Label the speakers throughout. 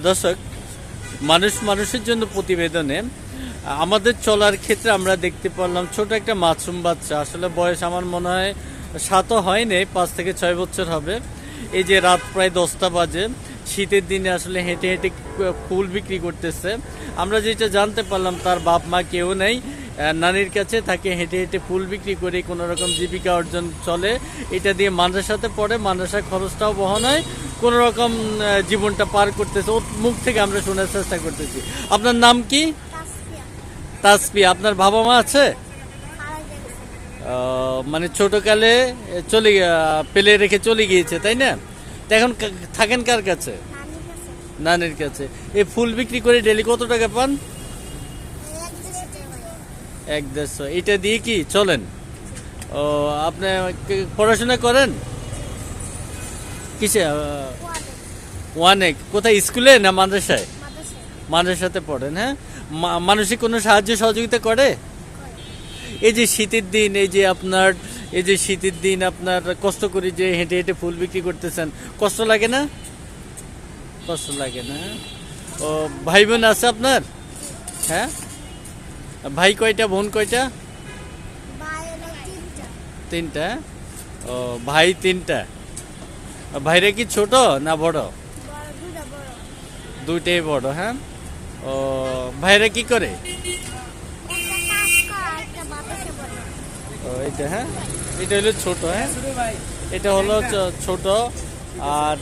Speaker 1: দর্শক, মানুষ মানুষের জন্য প্রতিবেদনে আমাদের চলার ক্ষেত্রে আমরা দেখতে পারলাম ছোট একটা মাশরুম বাচ্চা। আসলে বয়স আমার মনে হয় 7ও হয়নি, 5 থেকে 6 বছর হবে। এই যে রাত প্রায় 10টা বাজে, শীতের দিনে আসলে হেঁটে হেঁটে ফুল বিক্রি করতেছে। আমরা যেটা জানতে পারলাম তার বাপ মা কেউ নেই, নানির কাছে তাকে হেঁটে হেঁটে ফুল বিক্রি করে কোনো রকম জীবিকা অর্জন চলে। এটা দিয়ে মাদ্রাসাতে পড়ে, মাদ্রাসার খরচটাও বহন হয়, কোনো রকম জীবনটা পার করতেছে। ওর মুখ থেকে আমরা শোনার চেষ্টা করতেছি। আপনার নাম কি? তাসফিয়া। আপনার বাবা মা আছে? মানে ছোটকালে পেলে রেখে চলে গিয়েছে, তাই না? তো এখন থাকেন কার কাছে? নানির কাছে। এই ফুল বিক্রি করে ডেলি কত টাকা পান? 1-150। এটা দিয়ে কি চলেন? ও, আপনি পড়াশোনা করেন কিসে? ওয়ানে। কোথায়, স্কুলে না মাদ্রাসায়? মাদ্রাসাতে পড়েন। হ্যাঁ, মানসিক কোনো সাহায্য সহযোগিতা করে? এই যে শীতের দিন, আপনার কষ্ট করে যে হেঁটে হেঁটে ফুল বিক্রি করতেছেন, কষ্ট লাগে না? কষ্ট লাগে না? ও, ভাই বোন আছে আপনার? হ্যাঁ, ভাই কয়টা, বোন কয়টা? 3টা। ও, ভাই 3টা। ভাইরা কি ছোট না বড়? দুইটাই বড়। হ্যাঁ। ও, ভাইরা কি করে? ও, এটা, হ্যাঁ, এটা হলো ছোট। হ্যাঁ, এটা হলো ছোট। আর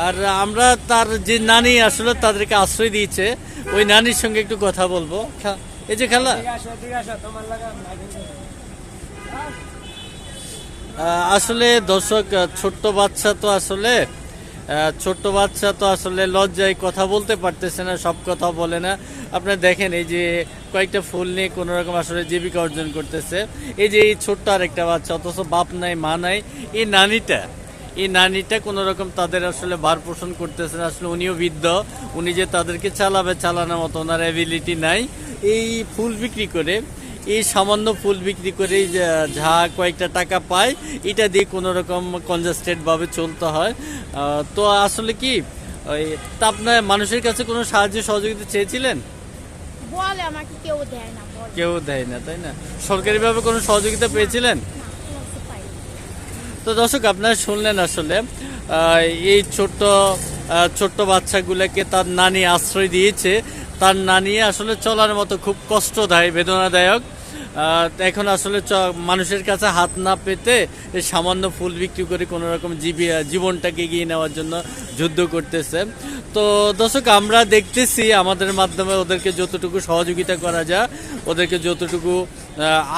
Speaker 1: আর আমরা তার যে নানি আসলে তাদেরকে আশ্রয় দিয়েছে, ওই নানির সঙ্গে একটু কথা বলবো। এই যে খালা, আসলে দর্শক, ছোট্ট বাচ্চা তো আসলে লজ্জায় কথা বলতে পারতেছে না, সব কথা বলে না। আপনারা দেখেন, এই যে কয়েকটা ফুল নিয়ে কোনো রকম আসলে জীবিকা অর্জন করতেছে। এই যে এই ছোট্ট আর একটা বাচ্চা, অথচ বাপ নাই মা নাই। এই নানিটা কোনো রকম তাদের আসলে ভার পোষণ করতেছে না। আসলে উনিও বৃদ্ধ, উনি যে তাদেরকে চালানোর মতো ওনার অ্যাবিলিটি নাই। এই ফুল বিক্রি করে, এই সামান্য ফুল বিক্রি করে যা কয়েকটা টাকা পায়, এটা দিয়ে কোনো রকম কনজাস্টেড ভাবে চলতে হয়। তো আসলে কি ওই, তা আপনার মানুষের কাছে কোনো সাহায্য সহযোগিতা চেয়েছিলেন?
Speaker 2: বলে আমাকে কেউ দেয় না।
Speaker 1: কেউ দেয় না, তাই না? সরকারিভাবে কোনো সহযোগিতা পেয়েছিলেন? তো দর্শক, আপনারা শুনলেন আসলে এই ছোট্ট বাচ্চাগুলোকে তার নানি আশ্রয় দিয়েছে। তার নানি আসলে চলার মতো খুব কষ্টদায়ক, বেদনাদায়ক। এখন আসলে মানুষের কাছে হাত না পেতে সামান্য ফুল বিক্রি করে কোনো রকম জীবনটাকে এগিয়ে নেওয়ার জন্য যুদ্ধ করতেছে। তো দর্শক, আমরা দেখতেছি আমাদের মাধ্যমে ওদেরকে যতটুকু সহযোগিতা করা যায়, ওদেরকে যতটুকু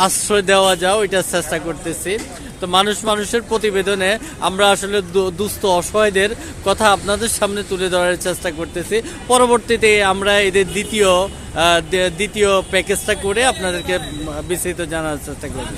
Speaker 1: আশ্রয় দেওয়া যায়, ওইটার চেষ্টা করতেছি। তো মানুষের প্রতিবেদনে আমরা আসলে দুস্থ অসহায়দের কথা আপনাদের সামনে তুলে ধরার চেষ্টা করতেছি। পরবর্তীতে আমরা এদের দ্বিতীয় প্যাকেজটা করে আপনাদেরকে বিস্তারিত জানার চেষ্টা করব।